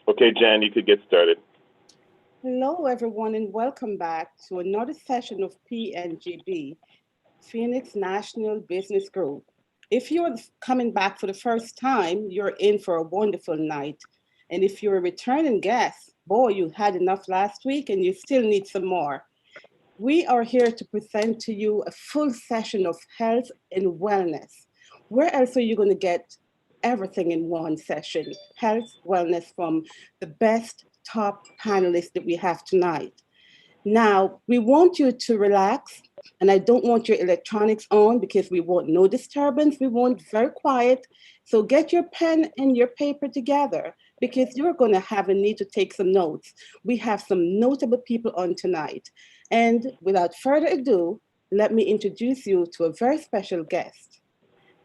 Okay, Jan, you could get started. Hello, everyone, and welcome back to another session of PNGB, Phoenix National Business Group. If you're coming back for the first time, you're in for a wonderful night. And if you're a returning guest, boy, you had enough last week and you still need some more. We are here to present to you a full session of health and wellness. Where else are you going to get everything in one session? Health, wellness from the best top panelists that we have tonight. Now, we want you to relax, and I don't want your electronics on because we want no disturbance. We want very quiet. So get your pen and your paper together because you're going to have a need to take some notes. We have some notable people on tonight. And without further ado, let me introduce you to a very special guest.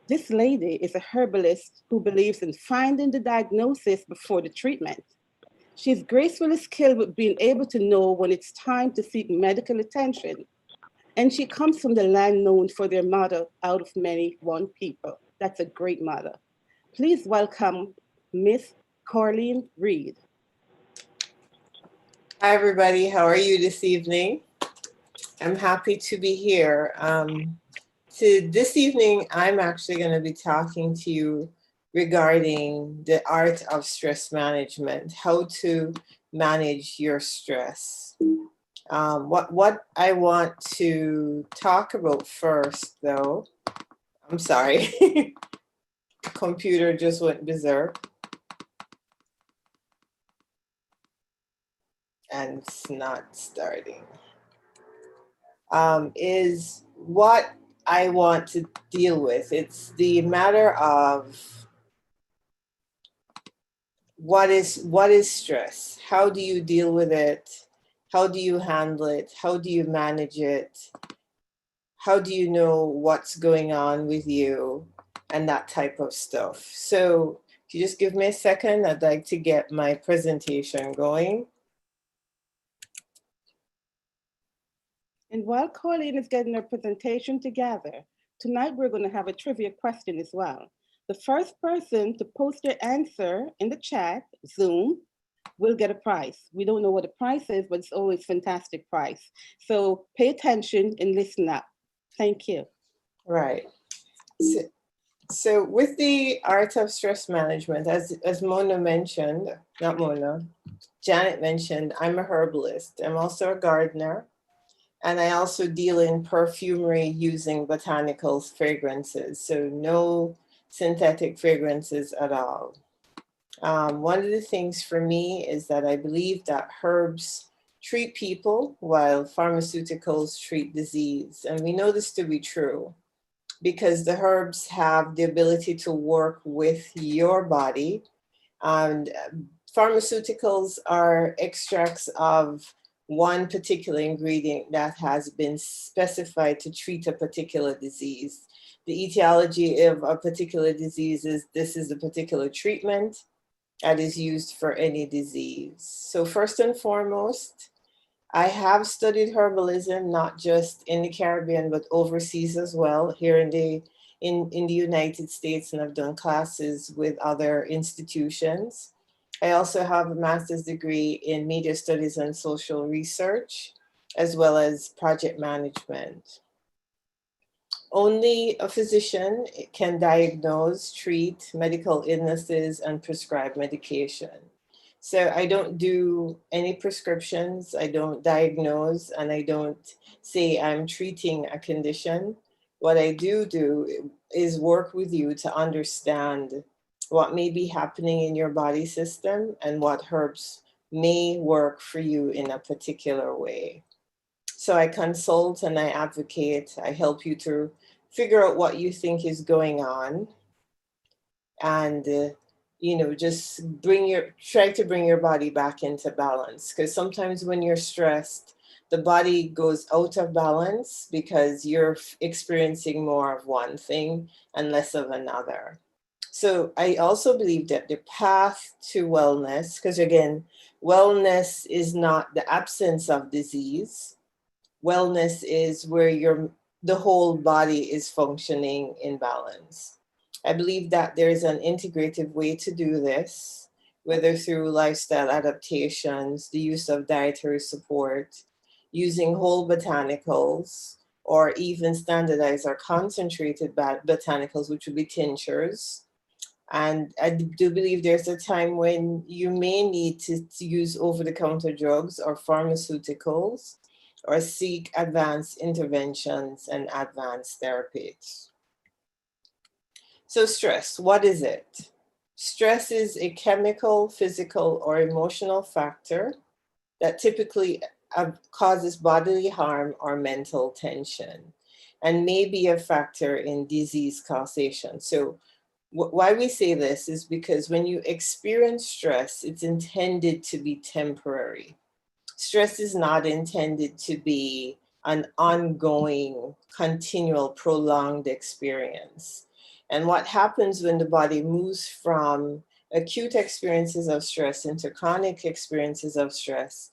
This lady is a herbalist who believes in finding the diagnosis before the treatment. She's gracefully skilled with being able to know when it's time to seek medical attention. And she comes from the land known for their motto, out of many, one people. That's a great motto. Please welcome Miss Corleen Reed. Hi, everybody. How are you this evening? I'm happy to be here. This evening, I'm actually going to be talking to you regarding the art of stress management, how to manage your stress. What I want to talk about first, though, I'm sorry, computer just went berserk. And it's not starting. Is what I want to deal with. It's the matter of what is stress? How do you deal with it? How do you handle it? How do you manage it? How do you know what's going on with you and that type of stuff? So if you just give me a second, I'd like to get my presentation going. And while Corleen is getting her presentation together, tonight we're going to have a trivia question as well. The first person to post their answer in the chat, Zoom, will get a prize. We don't know what the price is, but it's always fantastic price. So pay attention and listen up. Thank you. Right. So with the art of stress management, as Mona mentioned, not Mona, Janet mentioned, I'm a herbalist. I'm also a gardener. And I also deal in perfumery using botanical fragrances. So no synthetic fragrances at all. One of the things for me is that I believe that herbs treat people while pharmaceuticals treat disease. And we know this to be true because the herbs have the ability to work with your body. And pharmaceuticals are extracts of one particular ingredient that has been specified to treat a particular disease. The etiology of a particular disease is this is a particular treatment that is used for any disease. So first and foremost, I have studied herbalism, not just in the Caribbean, but overseas as well, here in the United States, and I've done classes with other institutions. I also have a master's degree in media studies and social research, as well as project management. Only a physician can diagnose, treat medical illnesses, and prescribe medication. So I don't do any prescriptions, I don't diagnose, and I don't say I'm treating a condition. What I do is work with you to understand what may be happening in your body system and what herbs may work for you in a particular way. So I consult and I advocate, I help you to figure out what you think is going on and just try to bring your body back into balance, because sometimes when you're stressed, the body goes out of balance because you're experiencing more of one thing and less of another. So I also believe that the path to wellness, because again, wellness is not the absence of disease. Wellness is where the whole body is functioning in balance. I believe that there is an integrative way to do this, whether through lifestyle adaptations, the use of dietary support, using whole botanicals, or even standardized or concentrated botanicals, which would be tinctures. And I do believe there's a time when you may need to use over-the-counter drugs or pharmaceuticals or seek advanced interventions and advanced therapies. So stress, what is it? Stress is a chemical, physical, or emotional factor that typically causes bodily harm or mental tension and may be a factor in disease causation. So why we say this is because when you experience stress, it's intended to be temporary. Stress is not intended to be an ongoing, continual, prolonged experience. And what happens when the body moves from acute experiences of stress into chronic experiences of stress,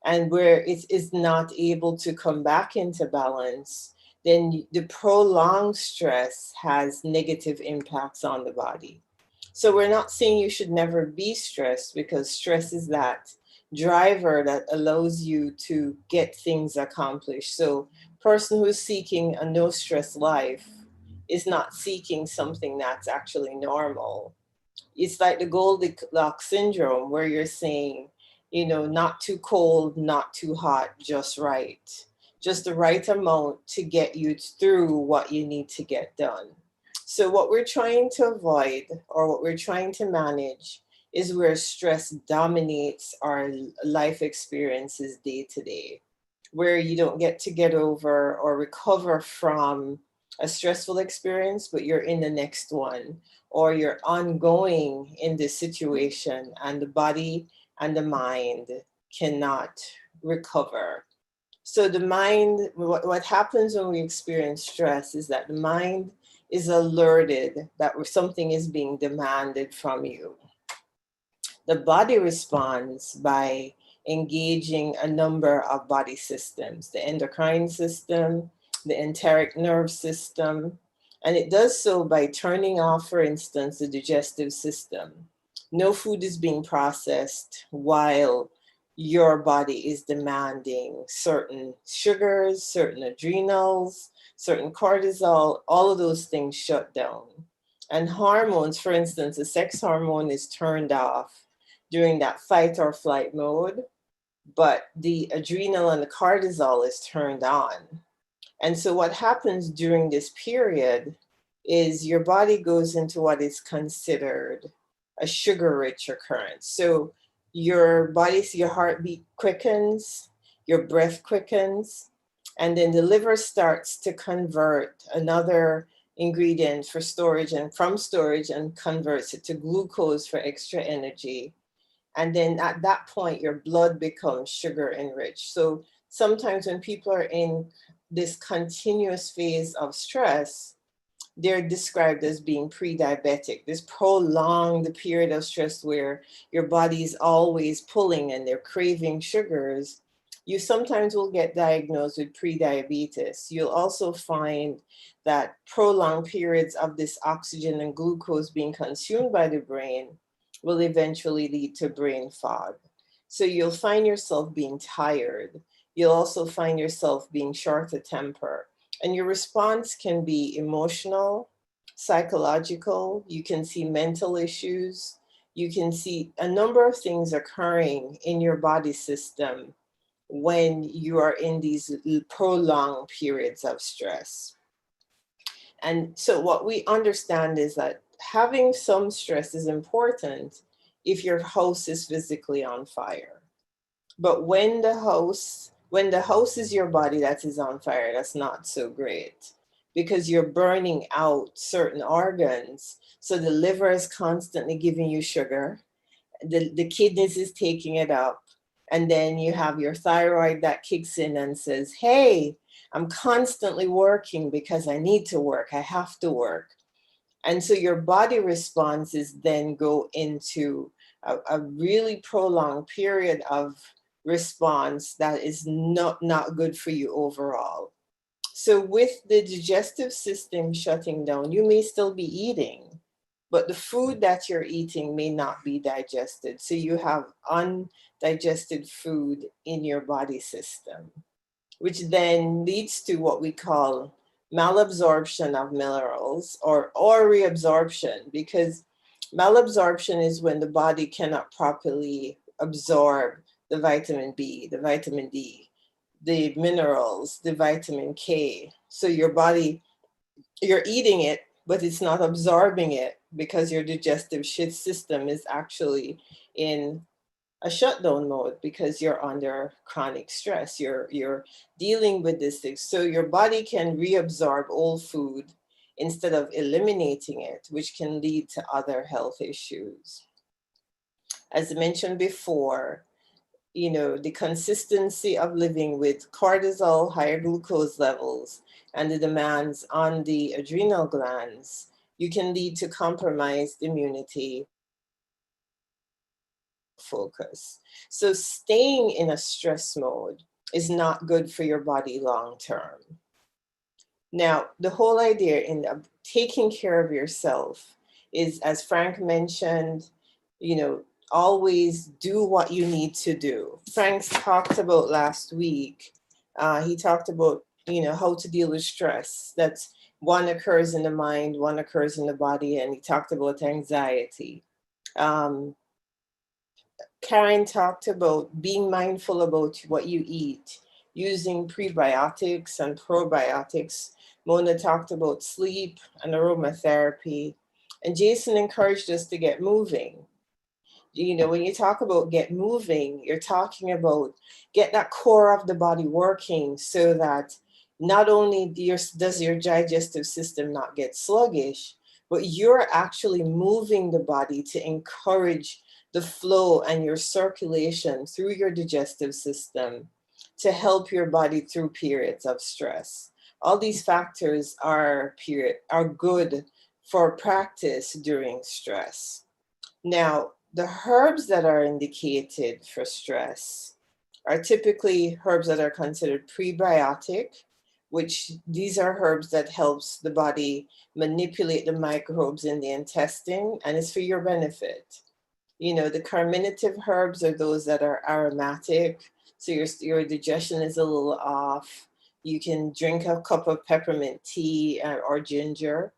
and where it is not able to come back into balance, then the prolonged stress has negative impacts on the body. So we're not saying you should never be stressed, because stress is that driver that allows you to get things accomplished. So person who's seeking a no stress life is not seeking something that's actually normal. It's like the Goldilocks syndrome, where you're saying, not too cold, not too hot, just right. Just the right amount to get you through what you need to get done. So what we're trying to avoid, or what we're trying to manage, is where stress dominates our life experiences day to day, where you don't get over or recover from a stressful experience, but you're in the next one, or you're ongoing in this situation and the body and the mind cannot recover. So the mind, what happens when we experience stress is that the mind is alerted that something is being demanded from you. The body responds by engaging a number of body systems, the endocrine system, the enteric nerve system, and it does so by turning off, for instance, the digestive system. No food is being processed while your body is demanding certain sugars, certain adrenals, certain cortisol, all of those things shut down. And hormones, for instance, the sex hormone is turned off during that fight or flight mode, but the adrenal and the cortisol is turned on. And so what happens during this period is your body goes into what is considered a sugar-rich occurrence. So your heartbeat quickens, your breath quickens, and then the liver starts to convert another ingredient for storage and from storage and converts it to glucose for extra energy. And then at that point, your blood becomes sugar enriched. So sometimes when people are in this continuous phase of stress, they're described as being pre-diabetic. This prolonged period of stress where your body is always pulling and they're craving sugars. You sometimes will get diagnosed with pre-diabetes. You'll also find that prolonged periods of this oxygen and glucose being consumed by the brain will eventually lead to brain fog. So you'll find yourself being tired. You'll also find yourself being short of temper. And your response can be emotional, psychological. You can see mental issues. You can see a number of things occurring in your body system when you are in these prolonged periods of stress. And so what we understand is that having some stress is important if your house is physically on fire. But when the house is your body that is on fire, that's not so great, because you're burning out certain organs. So the liver is constantly giving you sugar, the kidneys is taking it up, and then you have your thyroid that kicks in and says, hey, I'm constantly working because I need to work, I have to work. And so your body responses then go into a really prolonged period of response that is not good for you overall. So with the digestive system shutting down, you may still be eating, but the food that you're eating may not be digested. So you have undigested food in your body system, which then leads to what we call malabsorption of minerals or reabsorption, because malabsorption is when the body cannot properly absorb the vitamin B, the vitamin D, the minerals, the vitamin K. So your body, you're eating it, but it's not absorbing it because your digestive system is actually in a shutdown mode because you're under chronic stress. You're dealing with this thing. So your body can reabsorb old food instead of eliminating it, which can lead to other health issues. As I mentioned before, the consistency of living with cortisol, higher glucose levels, and the demands on the adrenal glands, you can lead to compromised immunity, focus. So staying in a stress mode is not good for your body long term. Now, the whole idea in taking care of yourself is, as Frank mentioned, always do what you need to do. Frank talked about last week, he talked about, how to deal with stress. That's one occurs in the mind, one occurs in the body, and he talked about anxiety. Karen talked about being mindful about what you eat, using prebiotics and probiotics. Mona talked about sleep and aromatherapy. And Jason encouraged us to get moving. When you talk about get moving, you're talking about get that core of the body working so that not only does your digestive system not get sluggish, but you're actually moving the body to encourage the flow and your circulation through your digestive system to help your body through periods of stress. All these factors are good for practice during stress. Now, the herbs that are indicated for stress are typically herbs that are considered prebiotic, which these are herbs that helps the body manipulate the microbes in the intestine, and it's for your benefit. The carminative herbs are those that are aromatic, so your digestion is a little off. You can drink a cup of peppermint tea or ginger,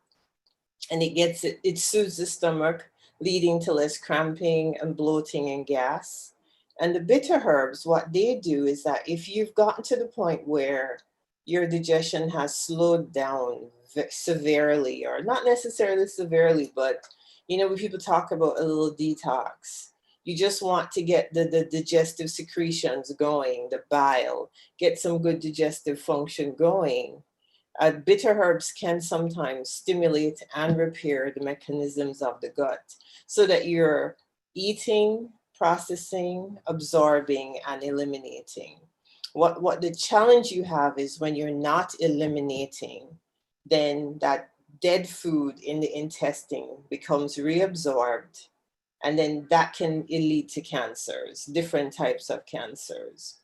and it soothes the stomach, leading to less cramping and bloating and gas. And the bitter herbs, what they do is that if you've gotten to the point where your digestion has slowed down severely, or not necessarily severely, but when people talk about a little detox, you just want to get the digestive secretions going, the bile, get some good digestive function going. Bitter herbs can sometimes stimulate and repair the mechanisms of the gut so that you're eating, processing, absorbing, and eliminating. What the challenge you have is when you're not eliminating, then that dead food in the intestine becomes reabsorbed, and then that can lead to cancers, different types of cancers.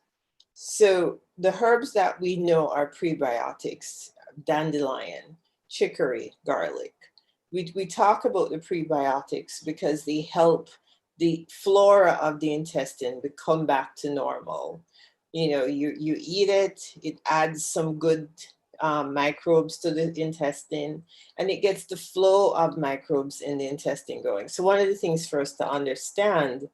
So the herbs that we know are prebiotics: dandelion, chicory, garlic. We talk about the prebiotics because they help the flora of the intestine come back to normal. You eat it, it adds some good microbes to the intestine, and it gets the flow of microbes in the intestine going. So one of the things for us to understand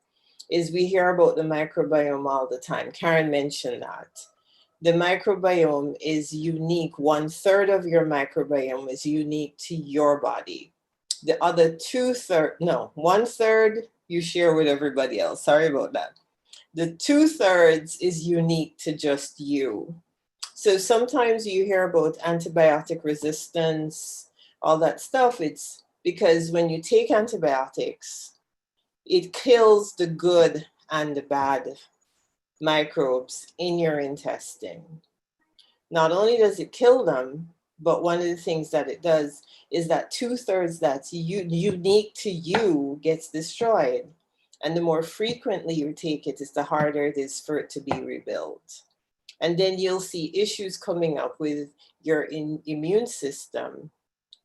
is we hear about the microbiome all the time. Karen mentioned that. The microbiome is unique. 1/3 of your microbiome is unique to your body. The other 1/3 you share with everybody else. Sorry about that. The 2/3 is unique to just you. So sometimes you hear about antibiotic resistance, all that stuff. It's because when you take antibiotics, it kills the good and the bad microbes in your intestine. Not only does it kill them, but one of the things that it does is that 2/3 that's unique to you gets destroyed. And the more frequently you take it, the harder it is for it to be rebuilt. And then you'll see issues coming up with your immune system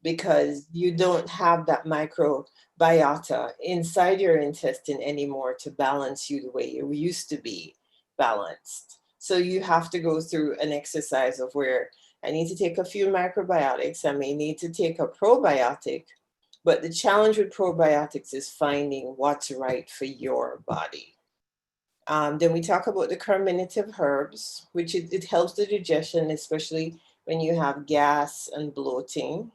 because you don't have that microbiota inside your intestine anymore to balance you the way you used to be balanced. So you have to go through an exercise of where I need to take a few microbiotics. I may need to take a probiotic, but the challenge with probiotics is finding what's right for your body. Then we talk about the carminative herbs, which it helps the digestion, especially when you have gas and bloating.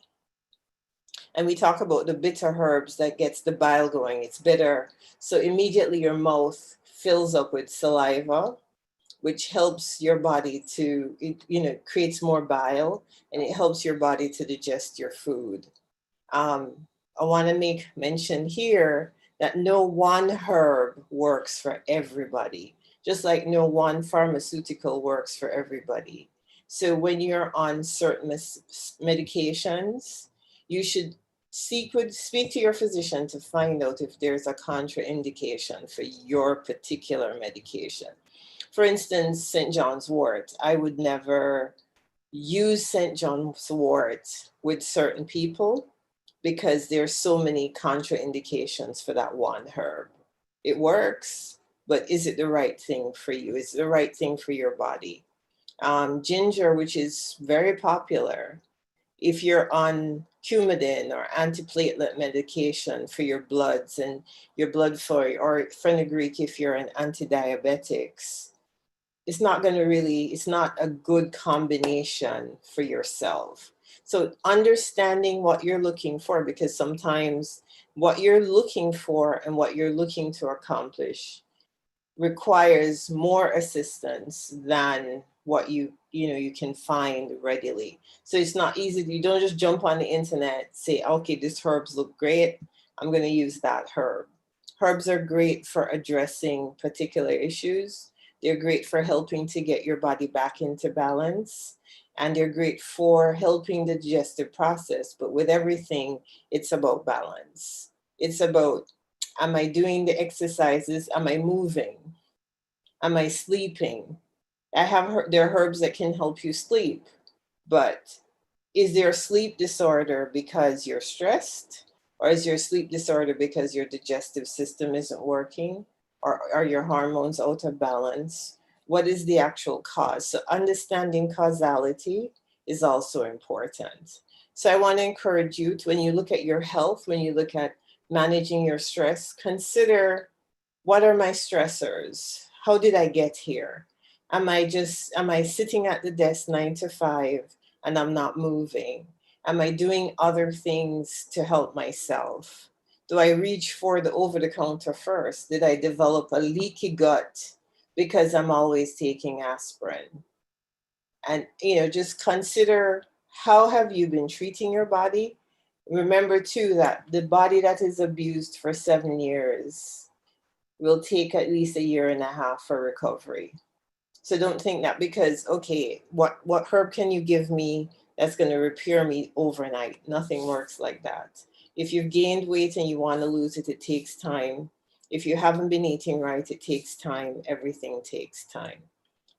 And we talk about the bitter herbs that gets the bile going. It's bitter. So immediately your mouth fills up with saliva, which helps your body to, it creates more bile, and it helps your body to digest your food. I want to make mention here that no one herb works for everybody, just like no one pharmaceutical works for everybody. So when you're on certain medications, you should speak to your physician to find out if there's a contraindication for your particular medication. For instance, St. John's wort, I would never use St. John's wort with certain people because there's so many contraindications for that one herb. It works, but is it the right thing for you? Is it the right thing for your body? Ginger, which is very popular, if you're on Coumadin or antiplatelet medication for your bloods and your blood flow, or fenugreek if you're on antidiabetics, it's not a good combination for yourself. So understanding what you're looking for, because sometimes what you're looking for and what you're looking to accomplish requires more assistance than what you can find readily. So it's not easy. You don't just jump on the internet, say, okay, these herbs look great, I'm going to use that herb. Herbs are great for addressing particular issues. They're great for helping to get your body back into balance, and they're great for helping the digestive process. But with everything, it's about balance. It's about, am I doing the exercises? Am I moving? Am I sleeping? There are herbs that can help you sleep, but is there a sleep disorder because you're stressed? Or is your sleep disorder because your digestive system isn't working? Or are your hormones out of balance? What is the actual cause? So understanding causality is also important. So I want to encourage you to, when you look at your health, when you look at managing your stress, consider, what are my stressors? How did I get here? Am I sitting at the desk 9 to 5 and I'm not moving? Am I doing other things to help myself? Do I reach for the over-the-counter first? Did I develop a leaky gut because I'm always taking aspirin? And just consider, how have you been treating your body? Remember too that the body that is abused for 7 years will take at least 1.5 years for recovery. So don't think that because, okay, what herb can you give me that's going to repair me overnight? Nothing works like that. If you've gained weight and you want to lose it, it takes time. If you haven't been eating right, it takes time. Everything takes time.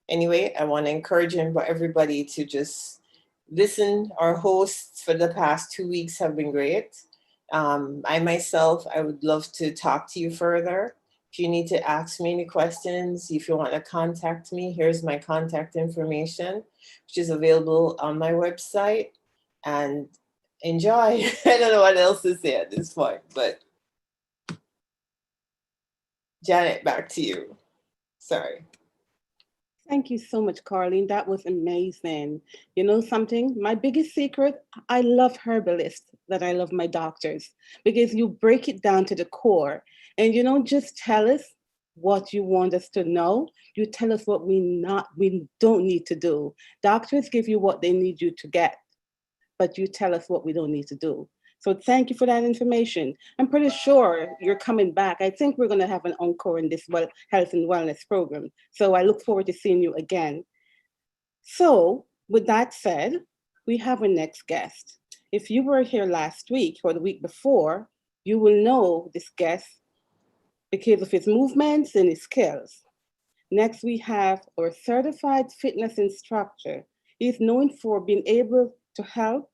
Anyway, I want to encourage everybody to just listen. Our hosts for the past 2 weeks have been great. I myself, I would love to talk to you further. If you need to ask me any questions, if you want to contact me, here's my contact information, which is available on my website. And enjoy. I don't know what else to say at this point, but Janet, back to you. Sorry. Thank you so much, Carlene. That was amazing. You know something? My biggest secret, I love herbalists that I love my doctors, because you break it down to the core and you don't just tell us what you want us to know. You tell us what we don't need to do. Doctors give you what they need you to get, but you tell us what we don't need to do. So thank you for that information. I'm pretty sure you're coming back. I think we're going to have an encore in this health and wellness program. So I look forward to seeing you again. So with that said, we have our next guest. If you were here last week or the week before, you will know this guest because of his movements and his skills. Next, we have our certified fitness instructor. He's known for being able to help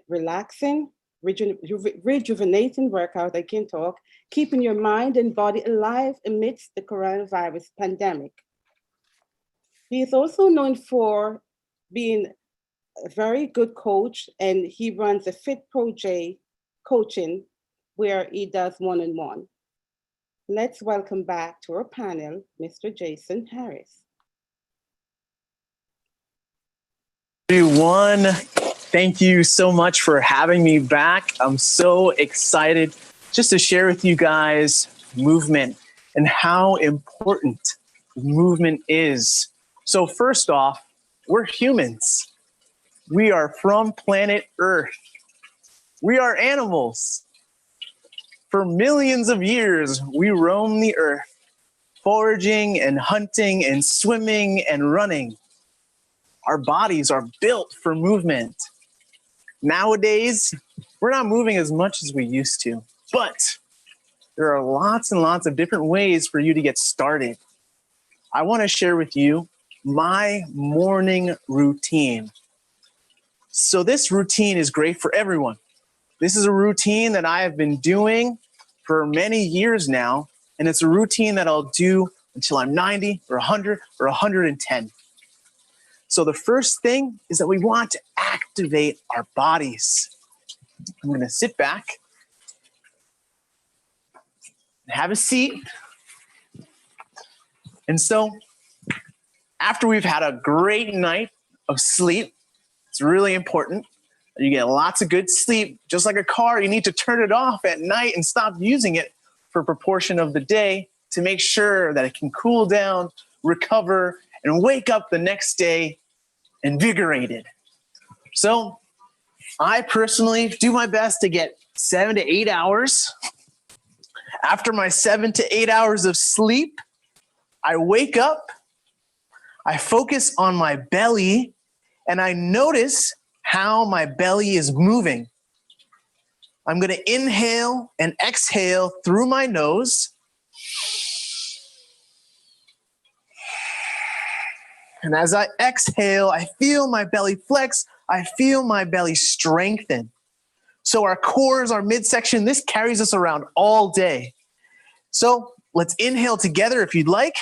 relaxing, rejuvenating workout, I can talk, keeping your mind and body alive amidst the coronavirus pandemic. He is also known for being a very good coach, and he runs a Fit Pro J coaching where he does one-on-one. Let's welcome back to our panel, Mr. Jason Harris. Everyone, thank you so much for having me back. I'm so excited just to share with you guys movement and how important movement is. So first off, we're humans. We are from planet Earth. We are animals. For millions of years, we roam the earth, foraging and hunting and swimming and running. Our bodies are built for movement. Nowadays, we're not moving as much as we used to, but there are lots and lots of different ways for you to get started. I want to share with you my morning routine. So this routine is great for everyone. This is a routine that I have been doing for many years now, and it's a routine that I'll do until I'm 90 or 100 or 110. So the first thing is that we want to activate our bodies. I'm going to sit back and have a seat. And so after we've had a great night of sleep, it's really important that you get lots of good sleep. Just like a car, you need to turn it off at night and stop using it for a proportion of the day to make sure that it can cool down, recover, and wake up the next day invigorated. So I personally do my best to get 7 to 8 hours. After my 7 to 8 hours of sleep, I wake up, I focus on my belly, and I notice how my belly is moving. I'm going to inhale and exhale through my nose. And as I exhale, I feel my belly flex. I feel my belly strengthen. So our cores, our midsection, this carries us around all day. So let's inhale together if you'd like.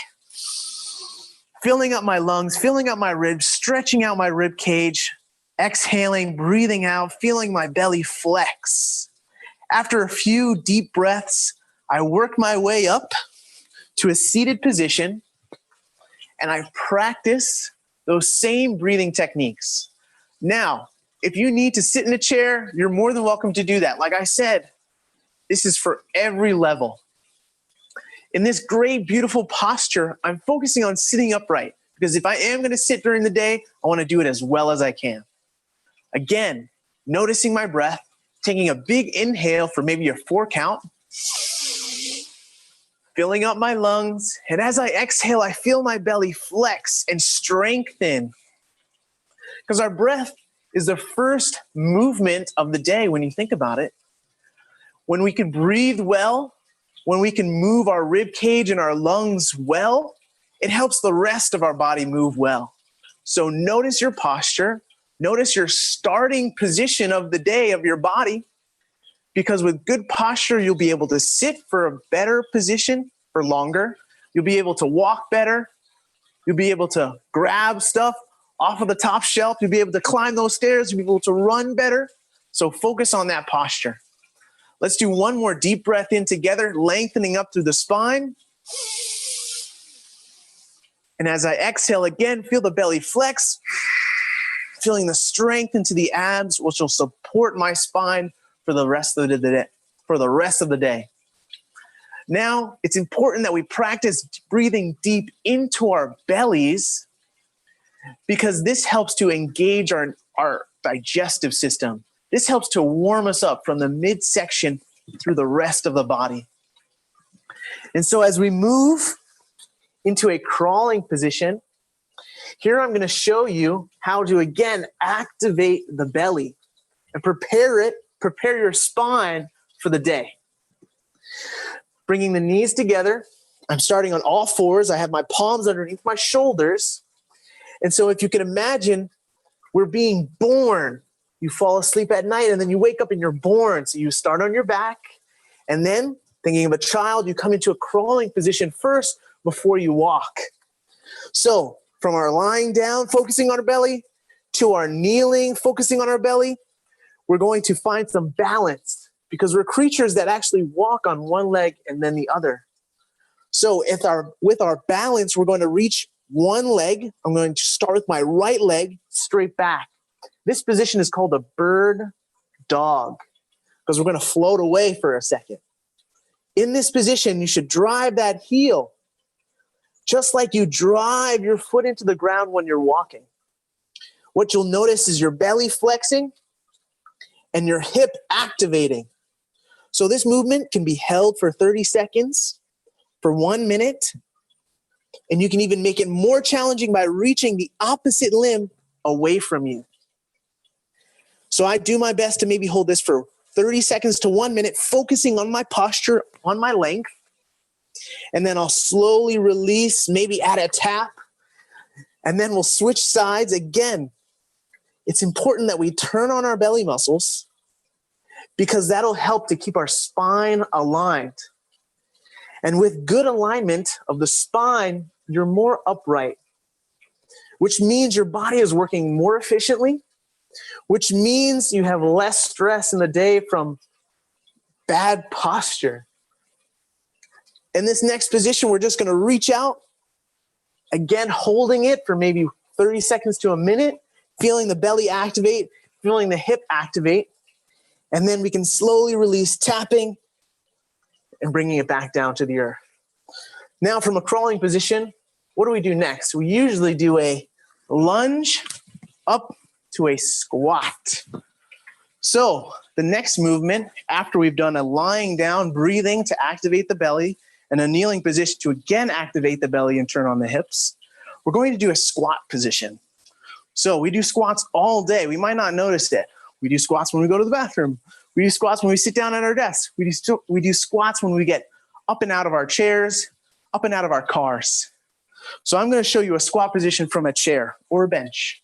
Filling up my lungs, filling up my ribs, stretching out my rib cage. Exhaling, breathing out, feeling my belly flex. After a few deep breaths, I work my way up to a seated position, and I practice those same breathing techniques. Now, if you need to sit in a chair, you're more than welcome to do that. Like I said, this is for every level. In this great, beautiful posture, I'm focusing on sitting upright, because if I am going to sit during the day, I want to do it as well as I can. Again, noticing my breath, taking a big inhale for maybe a 4 count, filling up my lungs, and as I exhale, I feel my belly flex and strengthen. Because our breath is the first movement of the day when you think about it. When we can breathe well, when we can move our rib cage and our lungs well, it helps the rest of our body move well. So notice your posture. Notice your starting position of the day of your body, because with good posture, you'll be able to sit for a better position for longer. You'll be able to walk better. You'll be able to grab stuff off of the top shelf. You'll be able to climb those stairs. You'll be able to run better. So focus on that posture. Let's do one more deep breath in together, lengthening up through the spine. And as I exhale again, feel the belly flex. Feeling the strength into the abs, which will support my spine for the rest of the day. Now, it's important that we practice breathing deep into our bellies, because this helps to engage our digestive system. This helps to warm us up from the midsection through the rest of the body. And so as we move into a crawling position, here I'm going to show you how to, again, activate the belly and prepare your spine for the day. Bringing the knees together, I'm starting on all fours. I have my palms underneath my shoulders. And so if you can imagine, we're being born you fall asleep at night, and then you wake up and you're born. So you start on your back, and then thinking of a child, you come into a crawling position first before you walk. So from our lying down, focusing on our belly, to our kneeling, focusing on our belly, we're going to find some balance because we're creatures that actually walk on one leg and then the other. So with our balance, we're going to reach one leg. I'm going to start with my right leg straight back. This position is called a bird dog because we're going to float away for a second. In this position, you should drive that heel just like you drive your foot into the ground when you're walking. What you'll notice is your belly flexing and your hip activating. So this movement can be held for 30 seconds, for 1 minute, and you can even make it more challenging by reaching the opposite limb away from you. So I do my best to maybe hold this for 30 seconds to 1 minute, focusing on my posture, on my length, and then I'll slowly release, maybe add a tap, and then we'll switch sides again. It's important that we turn on our belly muscles because that'll help to keep our spine aligned. And with good alignment of the spine, you're more upright, which means your body is working more efficiently, which means you have less stress in the day from bad posture. In this next position, we're just going to reach out, again, holding it for maybe 30 seconds to a minute, feeling the belly activate, feeling the hip activate, and then we can slowly release, tapping and bringing it back down to the earth. Now from a crawling position, what do we do next? We usually do a lunge up to a squat. So the next movement, after we've done a lying down, breathing to activate the belly, and a kneeling position to again activate the belly and turn on the hips, we're going to do a squat position. So we do squats all day. We might not notice it. We do squats when we go to the bathroom. We do squats when we sit down at our desk. We do squats when we get up and out of our chairs, up and out of our cars. So I'm going to show you a squat position from a chair or a bench.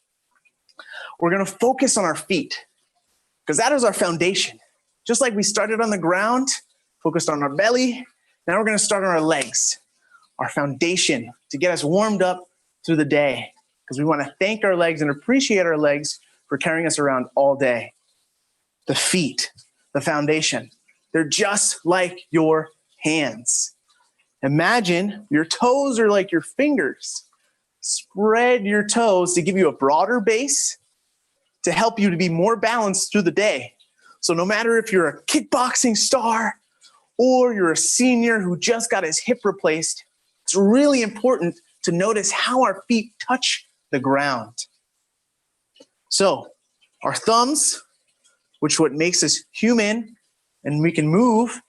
We're going to focus on our feet because that is our foundation. Just like we started on the ground, focused on our belly, now we're going to start on our legs, our foundation to get us warmed up through the day because we want to thank our legs and appreciate our legs for carrying us around all day. The feet, the foundation, they're just like your hands. Imagine your toes are like your fingers. Spread your toes to give you a broader base to help you to be more balanced through the day. So no matter if you're a kickboxing star or you're a senior who just got his hip replaced, it's really important to notice how our feet touch the ground. So our thumbs, which what makes us human and we can move,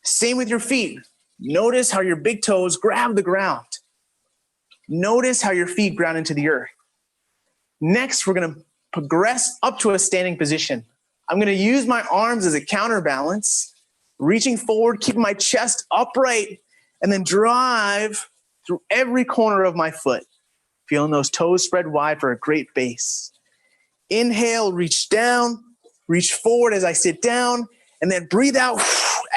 same with your feet. Notice how your big toes grab the ground. Notice how your feet ground into the earth. Next, we're going to progress up to a standing position. I'm going to use my arms as a counterbalance, reaching forward, keeping my chest upright, and then drive through every corner of my foot, feeling those toes spread wide for a great base. Inhale, reach down, reach forward as I sit down, and then breathe out,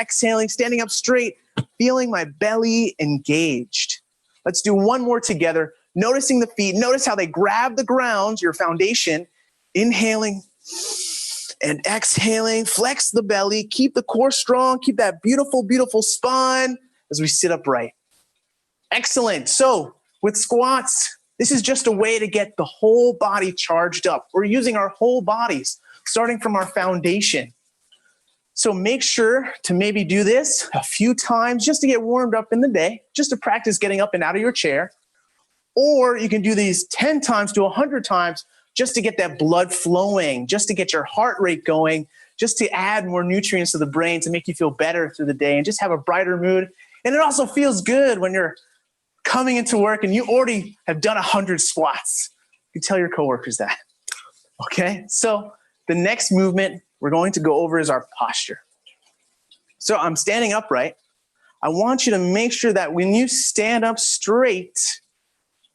exhaling, standing up straight, feeling my belly engaged. Let's do one more together. Noticing the feet, notice how they grab the ground, your foundation, inhaling and exhaling, flex the belly, keep the core strong, keep that beautiful, beautiful spine as we sit upright. Excellent. So with squats, this is just a way to get the whole body charged up. We're using our whole bodies, starting from our foundation. So make sure to maybe do this a few times just to get warmed up in the day, just to practice getting up and out of your chair. Or you can do these 10 times to 100 times just to get that blood flowing, just to get your heart rate going, just to add more nutrients to the brain to make you feel better through the day and just have a brighter mood. And it also feels good when you're coming into work and you already have done 100 squats. You can tell your coworkers that. Okay, so the next movement we're going to go over is our posture. So I'm standing upright. I want you to make sure that when you stand up straight,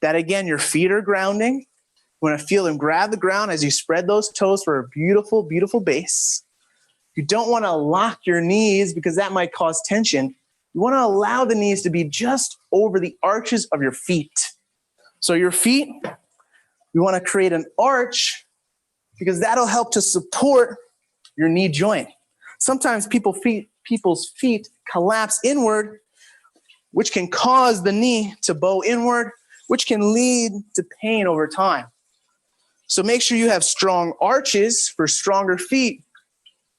that again, your feet are grounding, You want to feel them grab the ground as you spread those toes for a beautiful, beautiful base. You don't want to lock your knees because that might cause tension. You want to allow the knees to be just over the arches of your feet. So your feet, we want to create an arch because that'll help to support your knee joint. Sometimes people's feet collapse inward, which can cause the knee to bow inward, which can lead to pain over time. So make sure you have strong arches for stronger feet,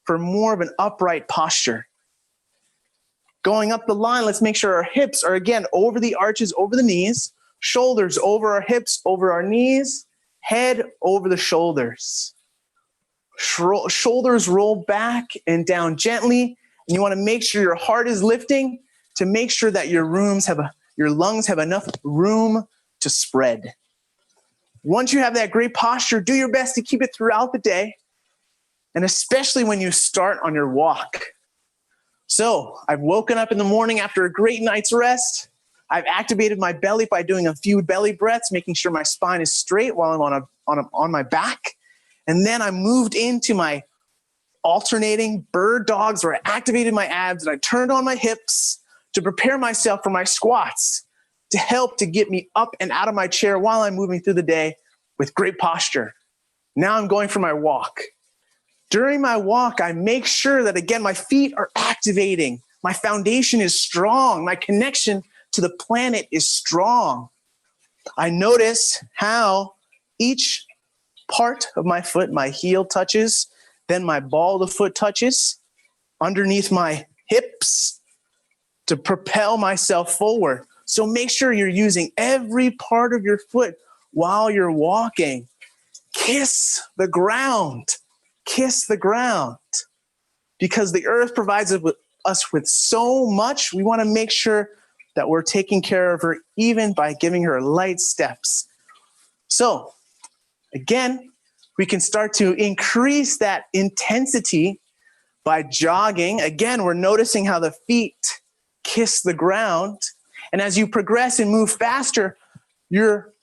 for more of an upright posture. Going up the line, let's make sure our hips are, again, over the arches, over the knees, shoulders over our hips, over our knees, head over the shoulders. Shoulders roll back and down gently. And you want to make sure your heart is lifting to make sure that your lungs have enough room to spread. Once you have that great posture, do your best to keep it throughout the day, and especially when you start on your walk. So I've woken up in the morning after a great night's rest. I've activated my belly by doing a few belly breaths, making sure my spine is straight while I'm on my back. And then I moved into my alternating bird dogs where I activated my abs and I turned on my hips to prepare myself for my squats to help to get me up and out of my chair while I'm moving through the day with great posture. Now I'm going for my walk. During my walk, I make sure that, again, my feet are activating. My foundation is strong. My connection to the planet is strong. I notice how each part of my foot, my heel touches, then my ball of the foot touches underneath my hips to propel myself forward. So make sure you're using every part of your foot while you're walking. Kiss the ground. Kiss the ground. Because the earth provides us with so much, we want to make sure that we're taking care of her even by giving her light steps. So, again, we can start to increase that intensity by jogging. Again, we're noticing how the feet kiss the ground. And as you progress and move faster, your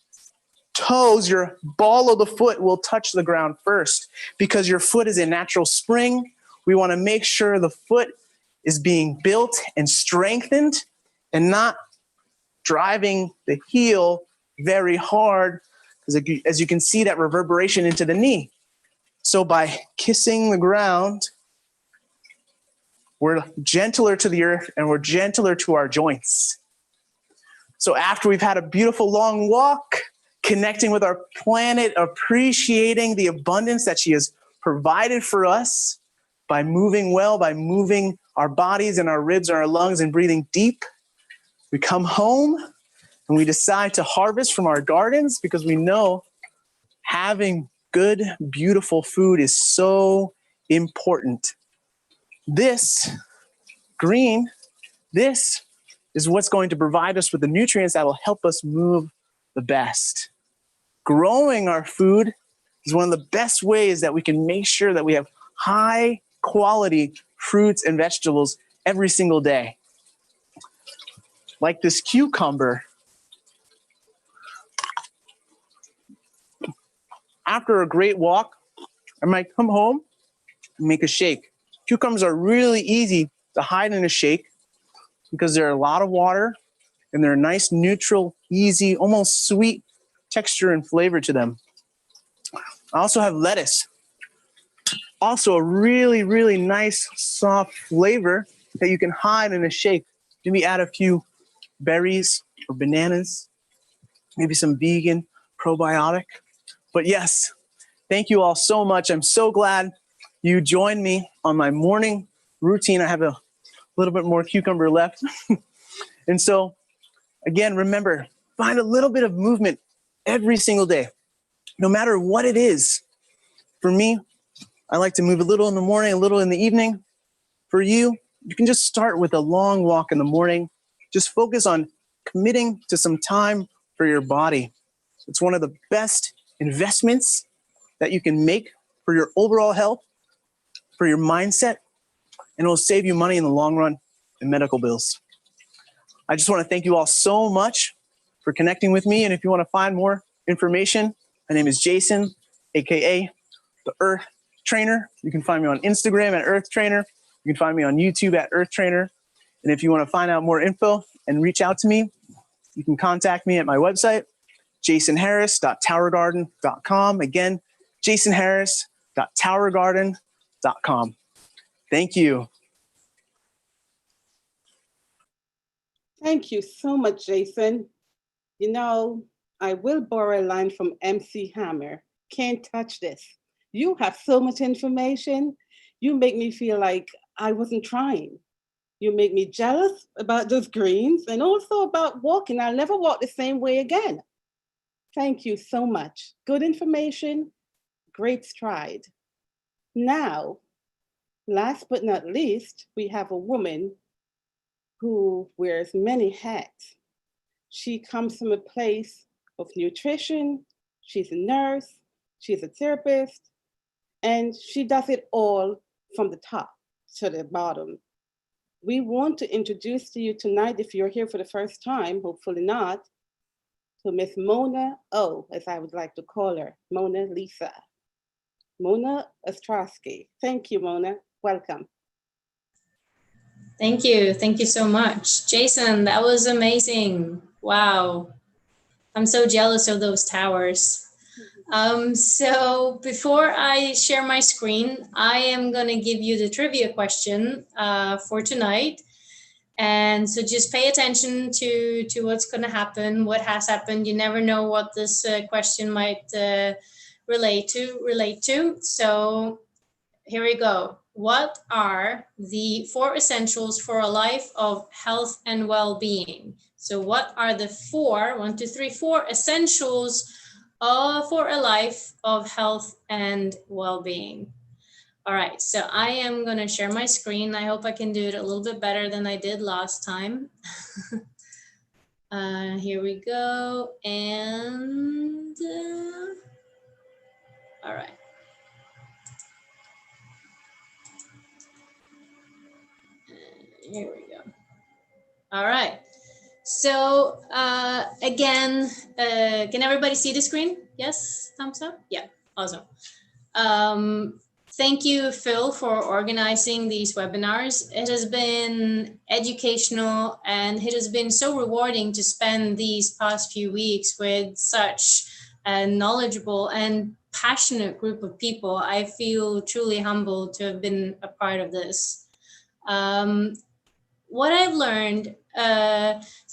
toes, your ball of the foot will touch the ground first. Because your foot is a natural spring, we want to make sure the foot is being built and strengthened and not driving the heel very hard, because as you can see, that reverberation into the knee. So by kissing the ground, we're gentler to the earth and we're gentler to our joints. So after we've had a beautiful long walk, connecting with our planet, appreciating the abundance that she has provided for us by moving well, by moving our bodies and our ribs and our lungs and breathing deep, we come home and we decide to harvest from our gardens because we know having good, beautiful food is so important. This green, this is what's going to provide us with the nutrients that will help us move the best. Growing our food is one of the best ways that we can make sure that we have high quality fruits and vegetables every single day. Like this cucumber. After a great walk, I might come home and make a shake. Cucumbers are really easy to hide in a shake because they're a lot of water and they're a nice, neutral, easy, almost sweet texture and flavor to them. I also have lettuce. Also a really, really nice, soft flavor that you can hide in a shake. Maybe add a few berries or bananas, maybe some vegan probiotic. But yes, thank you all so much. I'm so glad you joined me on my morning routine. I have a little bit more cucumber left. And so, again, remember, find a little bit of movement every single day, no matter what it is. For me, I like to move a little in the morning, a little in the evening. For you, you can just start with a long walk in the morning. Just focus on committing to some time for your body. It's one of the best investments that you can make for your overall health, for your mindset, and it will save you money in the long run in medical bills. I just want to thank you all so much for connecting with me. And if you want to find more information My name is Jason, AKA the Earth Trainer. You can find me on Instagram at Earth Trainer. You can find me on YouTube at Earth Trainer. And if you want to find out more info and reach out to me, you can contact me at my website, jasonharris.towergarden.com. Again, jasonharris.towergarden.com. Thank you. Thank you so much, Jason. You know, I will borrow a line from MC Hammer. Can't touch this. You have so much information. You make me feel like I wasn't trying. You make me jealous about those greens and also about walking. I'll never walk the same way again. Thank you so much. Good information, great stride. Now, last but not least, we have a woman who wears many hats. She comes from a place of nutrition. She's a nurse, she's a therapist, and she does it all from the top to the bottom. We want to introduce to you tonight, if you're here for the first time, hopefully not, to Miss Mona O, as I would like to call her, Mona Lisa. Mona Ostrowski. Thank you, Mona. Welcome. Thank you. Thank you so much. Jason, that was amazing. Wow. I'm so jealous of those towers. So before I share my screen, I am going to give you the trivia question for tonight. And so just pay attention to what's going to happen, what has happened. You never know what this question might relate to. So here we go. What are the 4 essentials for a life of health and well-being? So what are the 4 essentials for a life of health and well-being? All right, so I am going to share my screen. I hope I can do it a little bit better than I did last time. Here we go. And all right. Here we go. All right. So again, can everybody see the screen? Yes, thumbs up? Yeah, awesome. Thank you, Phil, for organizing these webinars. It has been educational and it has been so rewarding to spend these past few weeks with such a knowledgeable and passionate group of people. I feel truly humbled to have been a part of this. What I've learned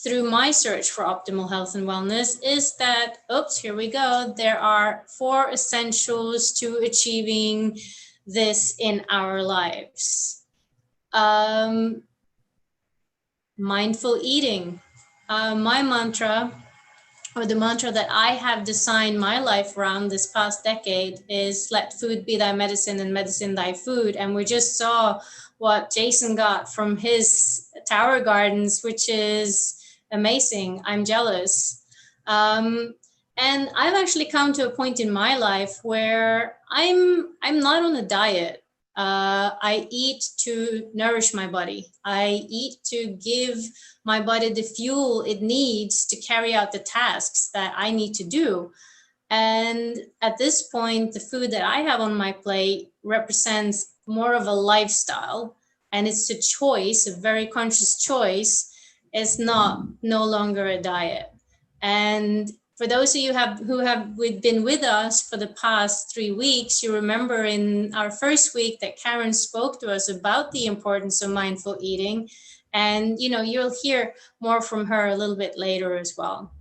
through my search for optimal health and wellness is that, here we go. There are 4 essentials to achieving this in our lives. Mindful eating. My mantra, or the mantra that I have designed my life around this past decade, is let food be thy medicine and medicine thy food. And we just saw what Jason got from his tower gardens, which is amazing. I'm jealous. And I've actually come to a point in my life where I'm not on a diet. I eat to nourish my body. I eat to give my body the fuel it needs to carry out the tasks that I need to do. And at this point, the food that I have on my plate represents more of a lifestyle, and it's a choice, a very conscious choice. It's no longer a diet. And for those of you who have been with us for the past 3 weeks, you remember in our first week that Karen spoke to us about the importance of mindful eating. And you'll hear more from her a little bit later as well.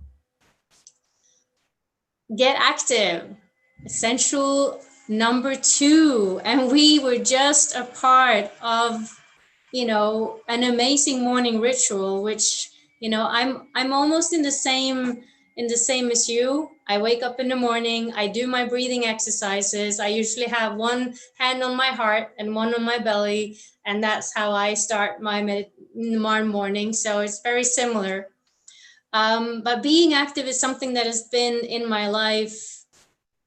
Get active, essential number 2. And we were just a part of, an amazing morning ritual, which, I'm almost in the same as you. I wake up in the morning, I do my breathing exercises. I usually have one hand on my heart and one on my belly. And that's how I start my morning. So it's very similar. But being active is something that has been in my life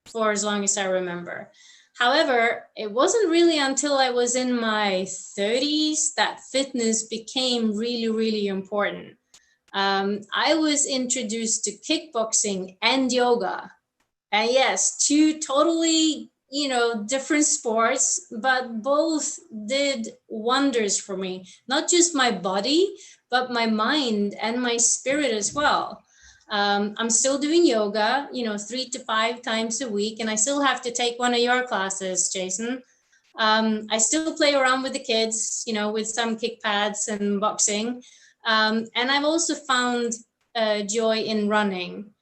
for as long as I remember. However, it wasn't really until I was in my 30s that fitness became really, really important. I was introduced to kickboxing and yoga, And yes, two totally, different sports, but both did wonders for me. Not just my body, but my mind and my spirit as well. I'm still doing yoga, 3 to 5 times a week, and I still have to take one of your classes, Jason. I still play around with the kids, with some kick pads and boxing. And I've also found joy in running.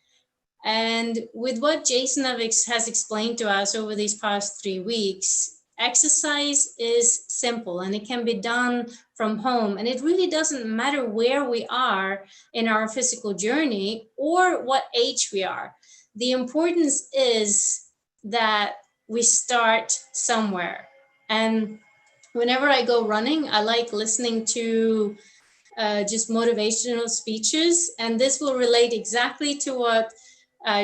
And with what Jason has explained to us over these past 3 weeks, exercise is simple and it can be done from home. And it really doesn't matter where we are in our physical journey or what age we are. The importance is that we start somewhere. And whenever I go running, I like listening to just motivational speeches. And this will relate exactly to what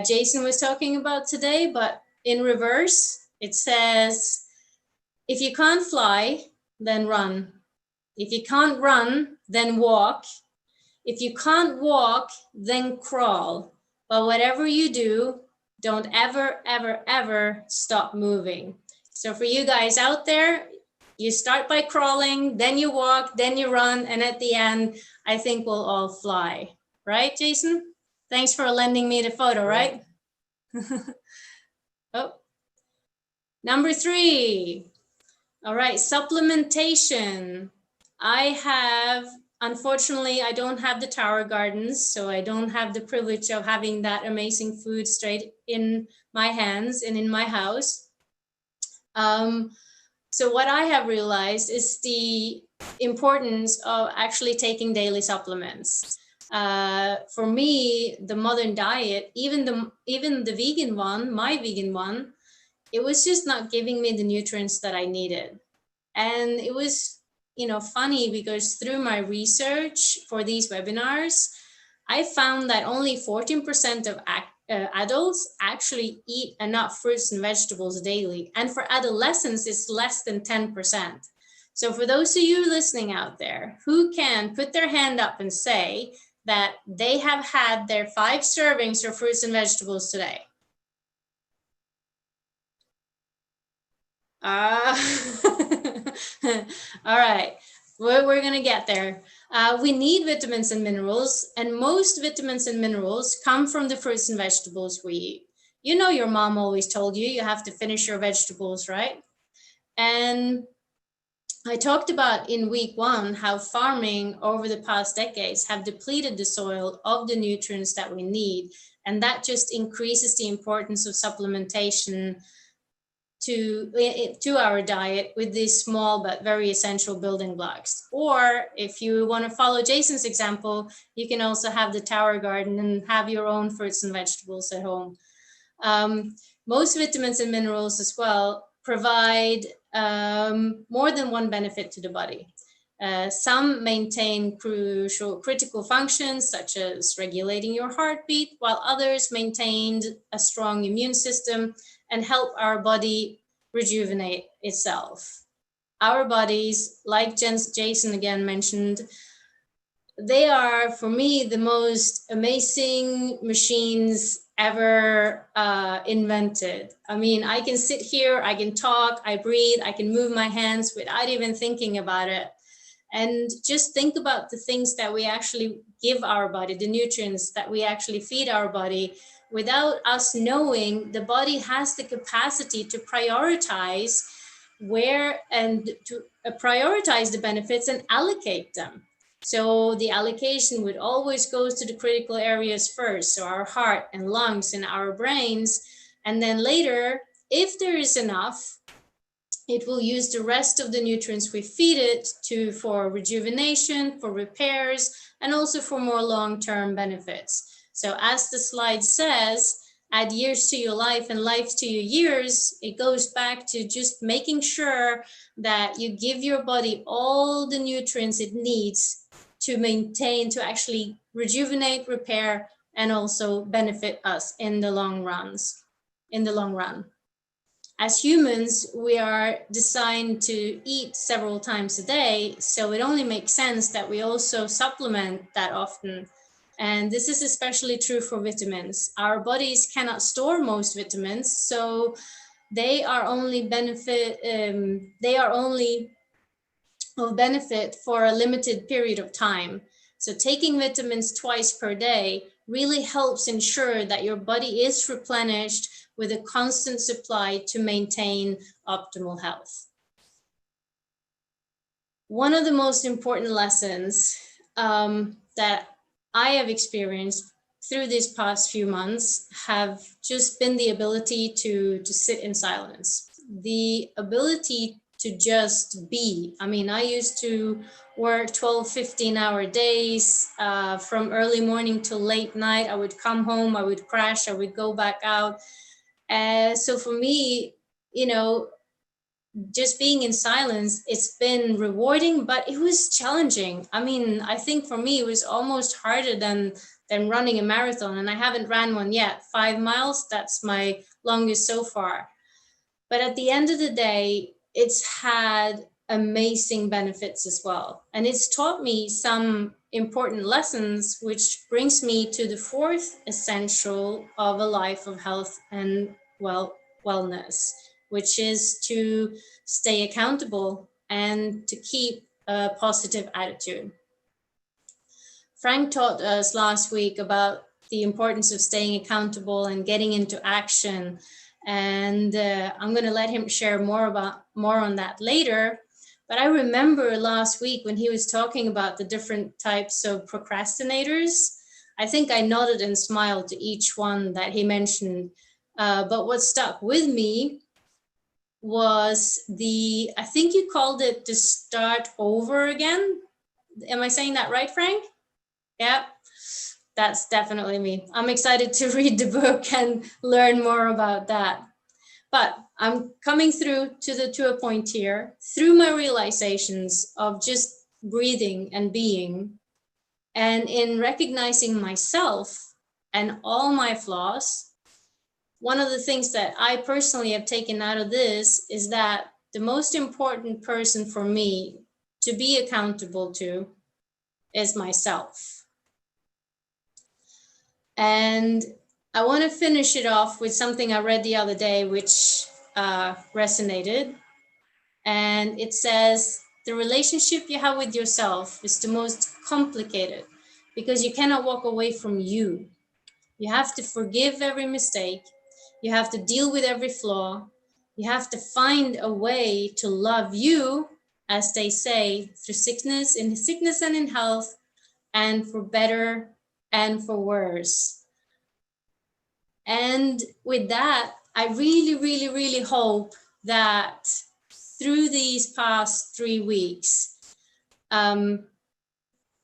Jason was talking about today, but in reverse, it says, if you can't fly, then run. If you can't run, then walk. If you can't walk, then crawl. But whatever you do, don't ever, ever, ever stop moving. So for you guys out there, you start by crawling, then you walk, then you run, and at the end, I think we'll all fly. Right, Jason? Thanks for lending me the photo, right? Oh, number 3. All right, supplementation. Unfortunately, I don't have the Tower Gardens, so I don't have the privilege of having that amazing food straight in my hands and in my house. So what I have realized is the importance of actually taking daily supplements. For me, the modern diet, even the vegan one, my vegan one, it was just not giving me the nutrients that I needed. And it was, funny because through my research for these webinars, I found that only 14% of adults actually eat enough fruits and vegetables daily. And for adolescents, it's less than 10%. So for those of you listening out there who can put their hand up and say that they have had their 5 servings of fruits and vegetables today. All right, we're going to get there. We need vitamins and minerals, and most vitamins and minerals come from the fruits and vegetables we eat. Your mom always told you have to finish your vegetables, right? And I talked about in week 1 how farming over the past decades have depleted the soil of the nutrients that we need. And that just increases the importance of supplementation to our diet with these small but very essential building blocks. Or if you want to follow Jason's example, you can also have the Tower Garden and have your own fruits and vegetables at home. Most vitamins and minerals as well provide more than one benefit to the body. Some maintain critical functions such as regulating your heartbeat, while others maintain a strong immune system and help our body rejuvenate itself. Our bodies, like Jason again mentioned, they are, for me, the most amazing machines ever invented. I mean, I can sit here, I can talk, I breathe, I can move my hands without even thinking about it. And just think about the things that we actually give our body, the nutrients that we actually feed our body. Without us knowing, the body has the capacity to prioritize prioritize the benefits and allocate them. So the allocation would always go to the critical areas first, so our heart and lungs and our brains. And then later, if there is enough, it will use the rest of the nutrients we feed it for rejuvenation, for repairs, and also for more long-term benefits. So as the slide says, add years to your life and life to your years. It goes back to just making sure that you give your body all the nutrients it needs to maintain, to actually rejuvenate, repair, and also benefit us in the long run. As humans, we are designed to eat several times a day, so it only makes sense that we also supplement that often. And this is especially true for vitamins. Our bodies cannot store most vitamins, so they are only of benefit for a limited period of time. So taking vitamins twice per day really helps ensure that your body is replenished with a constant supply to maintain optimal health. One of the most important lessons that I have experienced through these past few months have just been the ability to sit in silence, the ability to just be. I mean, I used to work 12, 15-hour days from early morning to late night. I would come home, I would crash, I would go back out. So for me, you know, just being in silence, it's been rewarding, but it was challenging. I mean, I think for me, it was almost harder than running a marathon, and I haven't ran one yet. 5 miles, that's my longest so far. But at the end of the day, it's had amazing benefits as well. And it's taught me some important lessons, which brings me to the fourth essential of a life of health and wellness, which is to stay accountable and to keep a positive attitude. Frank taught us last week about the importance of staying accountable and getting into action. And I'm going to let him share more on that later. But I remember last week when he was talking about the different types of procrastinators, I think I nodded and smiled to each one that he mentioned. But what stuck with me was I think you called it the start over again. Am I saying that right, Frank? Yeah, that's definitely me. I'm excited to read the book and learn more about that. But I'm coming through to a point here through my realizations of just breathing and being, and in recognizing myself and all my flaws. One of the things that I personally have taken out of this is that the most important person for me to be accountable to is myself. And I want to finish it off with something I read the other day, which resonated. And it says, the relationship you have with yourself is the most complicated because you cannot walk away from you. You have to forgive every mistake. You have to deal with every flaw. You have to find a way to love you, as they say, through sickness and in health, and for better and for worse. And with that, I really, really, really hope that through these past 3 weeks,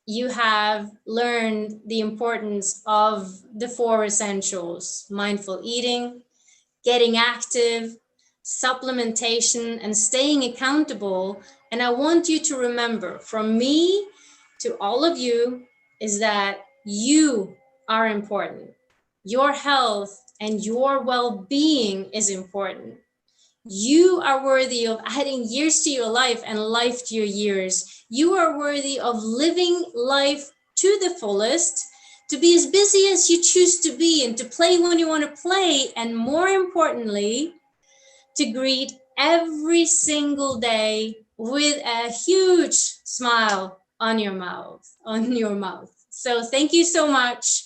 you have learned the importance of the 4 essentials: mindful eating, getting active, supplementation, and staying accountable. And I want you to remember, from me to all of you, is that you are important. Your health and your well-being is important. You are worthy of adding years to your life and life to your years. You are worthy of living life to the fullest, to be as busy as you choose to be and to play when you want to play. And more importantly, to greet every single day with a huge smile on your mouth. So thank you so much.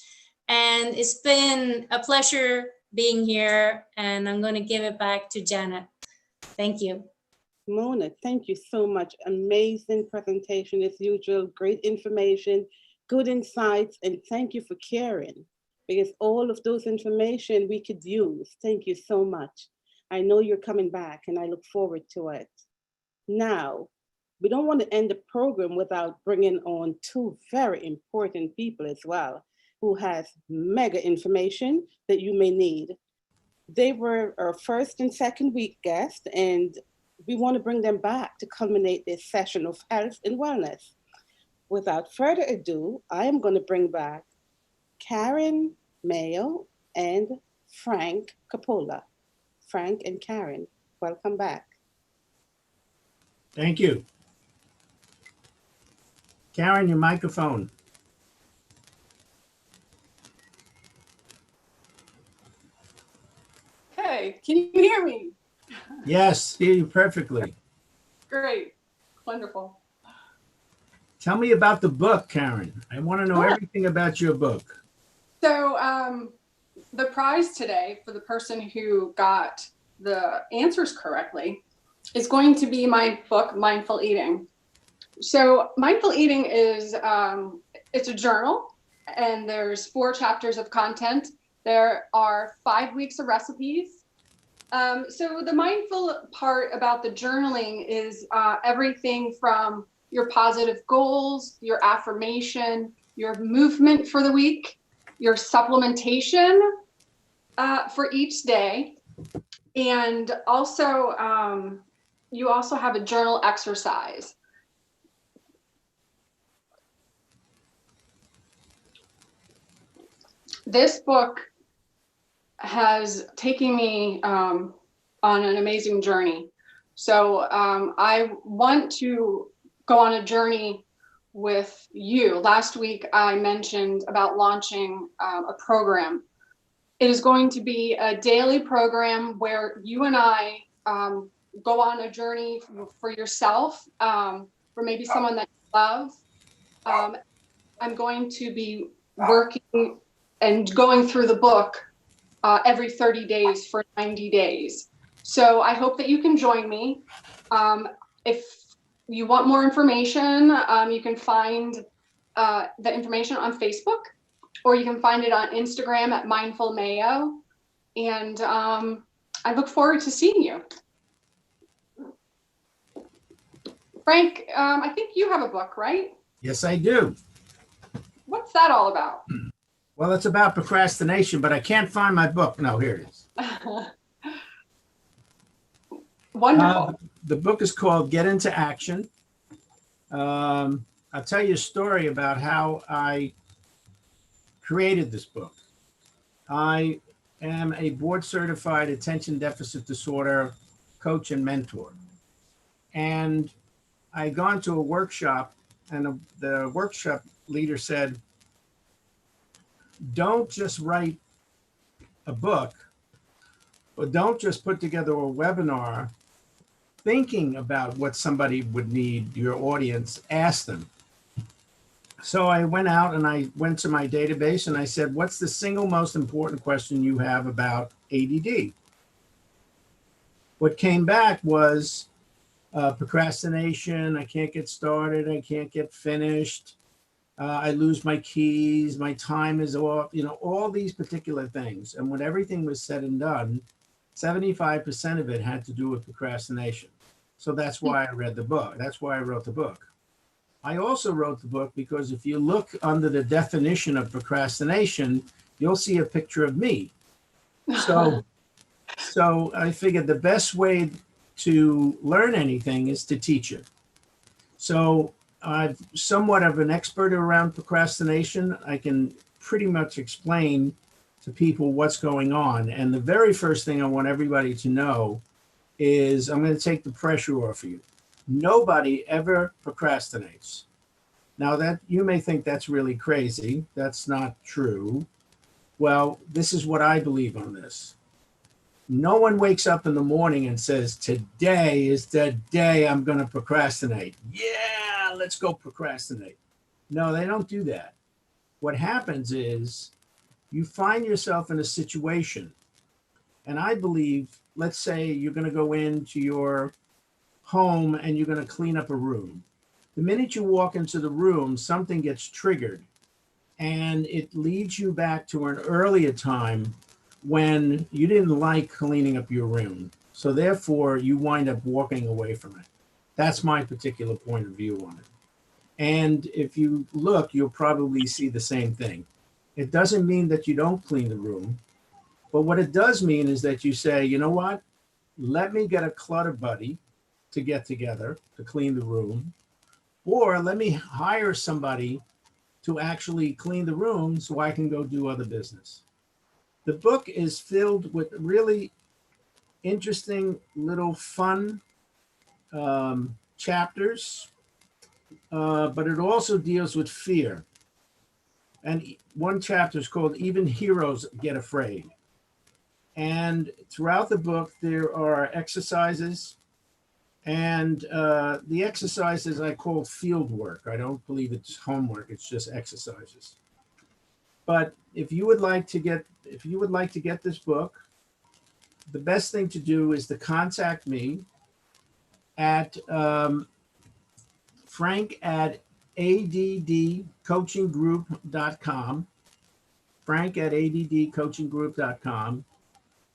And it's been a pleasure being here, and I'm going to give it back to Janet. Thank you. Mona, thank you so much. Amazing presentation as usual, great information, good insights, and thank you for caring, because all of those information we could use. Thank you so much. I know you're coming back and I look forward to it. Now, we don't want to end the program without bringing on 2 very important people as well, who has mega information that you may need. They were our first and second week guests, and we want to bring them back to culminate this session of health and wellness. Without further ado, I am going to bring back Karen Mayo and Frank Coppola. Frank and Karen, welcome back. Thank you. Karen, your microphone. Okay, can you hear me? Yes, hear you perfectly. Great, wonderful. Tell me about the book, Karen. I want to know everything about your book. So the prize today for the person who got the answers correctly is going to be my book, Mindful Eating. So Mindful Eating is, it's a journal, and there's 4 chapters of content. There are 5 weeks of recipes. So the mindful part about the journaling is everything from your positive goals, your affirmation, your movement for the week, your supplementation for each day. And also, you also have a journal exercise. This book has taken me on an amazing journey. So I want to go on a journey with you. Last week, I mentioned about launching a program. It is going to be a daily program where you and I go on a journey for yourself, for maybe someone that you love. I'm going to be working and going through the book every 30 days for 90 days. So I hope that you can join me. If you want more information, you can find the information on Facebook, or you can find it on Instagram at Mindful Mayo. And I look forward to seeing you. Frank, I think you have a book, right? Yes, I do. What's that all about? Well, it's about procrastination, but I can't find my book. No, here it is. Wonderful. The book is called Get Into Action. I'll tell you a story about how I created this book. I am a board certified attention deficit disorder coach and mentor. And I gone to a workshop, and the workshop leader said, don't just write a book, or don't just put together a webinar thinking about what somebody would need, your audience, ask them. So I went out and I went to my database and I said, what's the single most important question you have about ADD? What came back was procrastination, I can't get started, I can't get finished, I lose my keys, my time is off, all these particular things. And when everything was said and done, 75% of it had to do with procrastination. So that's why I read the book. That's why I wrote the book. I also wrote the book because if you look under the definition of procrastination, you'll see a picture of me. So I figured the best way to learn anything is to teach it. So I'm somewhat of an expert around procrastination. I can pretty much explain to people what's going on. And the very first thing I want everybody to know is I'm going to take the pressure off of you. Nobody ever procrastinates. Now that you may think that's really crazy, that's not true. Well, this is what I believe on this. No one wakes up in the morning and says, today is the day I'm going to procrastinate. Yeah, let's go procrastinate. No, they don't do that. What happens is you find yourself in a situation, and I believe, let's say you're going to go into your home and you're going to clean up a room. The minute you walk into the room, something gets triggered, and it leads you back to an earlier time when you didn't like cleaning up your room. So therefore, you wind up walking away from it. That's my particular point of view on it. And if you look, you'll probably see the same thing. It doesn't mean that you don't clean the room, but what it does mean is that you say, you know what? Let me get a clutter buddy to get together to clean the room, or let me hire somebody to actually clean the room so I can go do other business. The book is filled with really interesting little fun chapters, but it also deals with fear. And one chapter is called Even Heroes Get Afraid. And throughout the book, there are exercises. And the exercises I call field work. I don't believe it's homework. It's just exercises. But if you would like to get this book, the best thing to do is to contact me at frank@addcoachinggroup.com, frank@addcoachinggroup.com,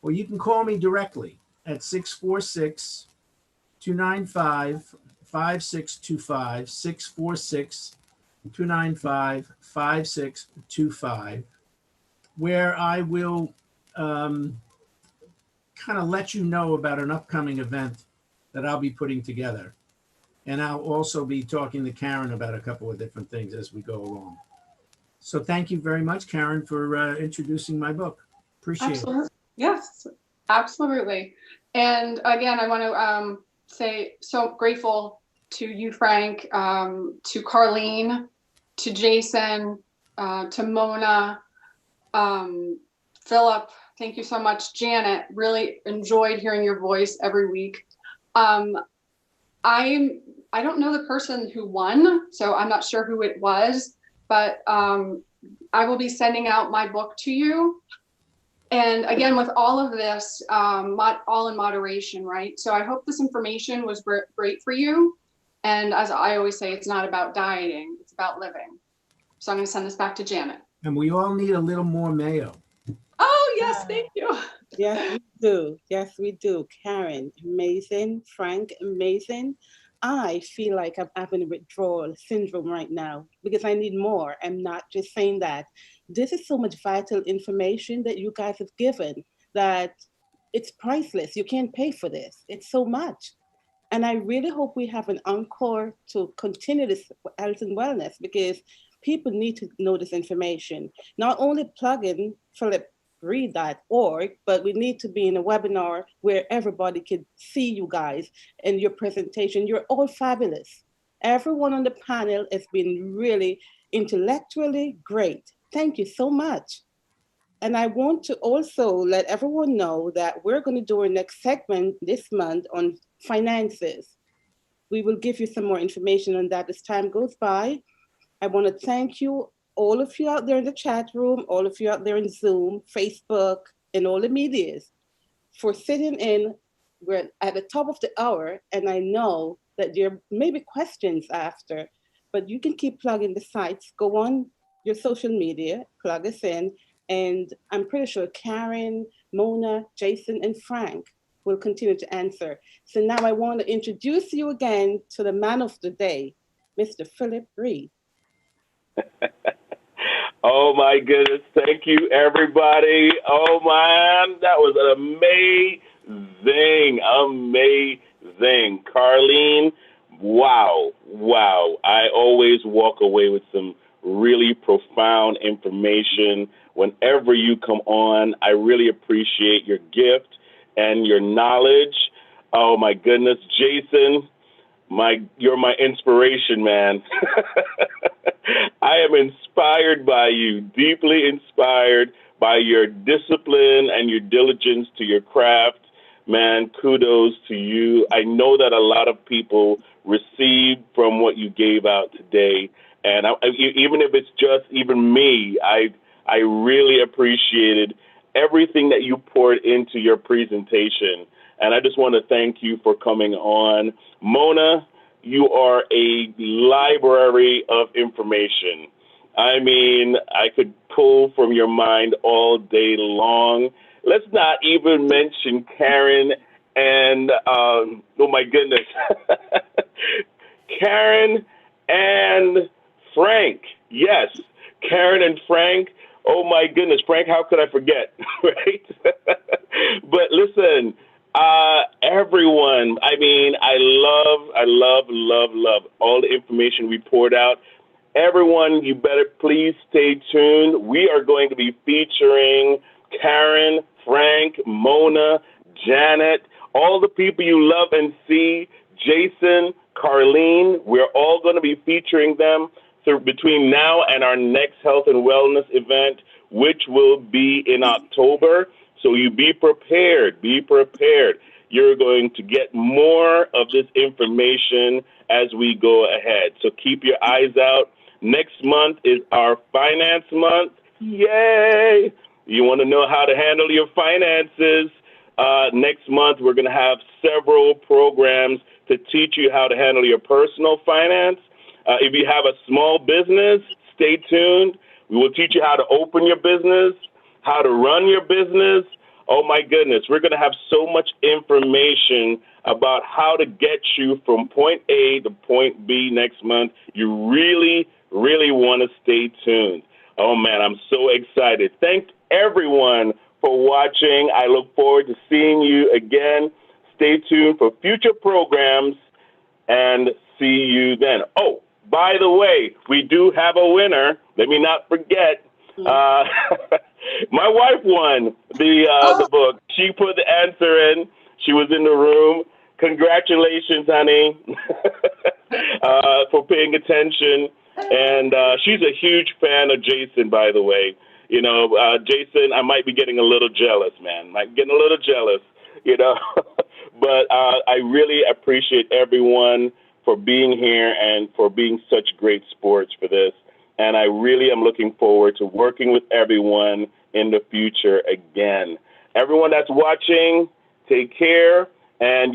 or you can call me directly at 646-295-5625, 646-295-5625, where I will kind of let you know about an upcoming event that I'll be putting together. And I'll also be talking to Karen about a couple of different things as we go along. So thank you very much, Karen, for introducing my book. Appreciate Absolutely. it. Yes, absolutely. And again, I want to say so grateful to you, Frank, to Carlene, to Jason, to Mona, Philip. Thank you so much, Janet. Really enjoyed hearing your voice every week. I don't know the person who won, so I'm not sure who it was, but I will be sending out my book to you. And again, with all of this, all in moderation, right? So I hope this information was great for you. And as I always say, it's not about dieting, it's about living. So I'm going to send this back to Janet. And we all need a little more mayo. Oh, yes, thank you. Yes, we do. Yes, we do. Karen, amazing. Frank, amazing. I feel like I'm having a withdrawal syndrome right now because I need more. I'm not just saying that. This is so much vital information that you guys have given that it's priceless. You can't pay for this. It's so much. And I really hope we have an encore to continue this health and wellness because people need to know this information. Not only plug in philipreed.org, but we need to be in a webinar where everybody can see you guys and your presentation. You're all fabulous. Everyone on the panel has been really intellectually great. Thank you so much. And I want to also let everyone know that we're going to do our next segment this month on finances. We will give you some more information on that as time goes by. I want to thank you, all of you out there in the chat room, all of you out there in Zoom, Facebook, and all the medias for sitting in. We're at the top of the hour, and I know that there may be questions after, but you can keep plugging the sites. Go on your social media, plug us in, and I'm pretty sure Karen, Mona, Jason, and Frank will continue to answer. So now I want to introduce you again to the man of the day, Mr. Philip Reed. Oh my goodness. Thank you, everybody. Oh man, that was amazing. Carlene, wow. I always walk away with some really profound information whenever you come on. I really appreciate your gift and your knowledge. Oh my goodness, Jason, you're my inspiration, man. I am inspired by you, deeply inspired by your discipline and your diligence to your craft. Man, kudos to you. I know that a lot of people received from what you gave out today. And even if it's just even me, I really appreciated everything that you poured into your presentation. And I just want to thank you for coming on. Mona, you are a library of information. I mean, I could pull from your mind all day long. Let's not even mention Karen and, oh my goodness, Karen and Frank. Yes, Karen and Frank. Oh my goodness, Frank, how could I forget, right? But listen, everyone, I mean, I love all the information we poured out. Everyone, you better please stay tuned. We are going to be featuring Karen, Frank, Mona, Janet, all the people you love and see, Jason, Carlene. We're all going to be featuring them between now and our next health and wellness event, which will be in October. So you be prepared. Be prepared. You're going to get more of this information as we go ahead. So keep your eyes out. Next month is our finance month. Yay! You want to know how to handle your finances? Next month, we're going to have several programs to teach you how to handle your personal finance. If you have a small business, stay tuned. We will teach you how to open your business, how to run your business. Oh, my goodness. We're going to have so much information about how to get you from point A to point B next month. You really, really want to stay tuned. Oh, man, I'm so excited. Thank everyone for watching. I look forward to seeing you again. Stay tuned for future programs and see you then. Oh, by the way, we do have a winner. Let me not forget. My wife won the book. She put the answer in. She was in the room. Congratulations, honey, for paying attention. And she's a huge fan of Jason, by the way. You know, Jason, I might be getting a little jealous, man. I'm getting a little jealous, you know. But I really appreciate everyone for being here and for being such great sports for this. And I really am looking forward to working with everyone in the future again. Everyone that's watching, take care. And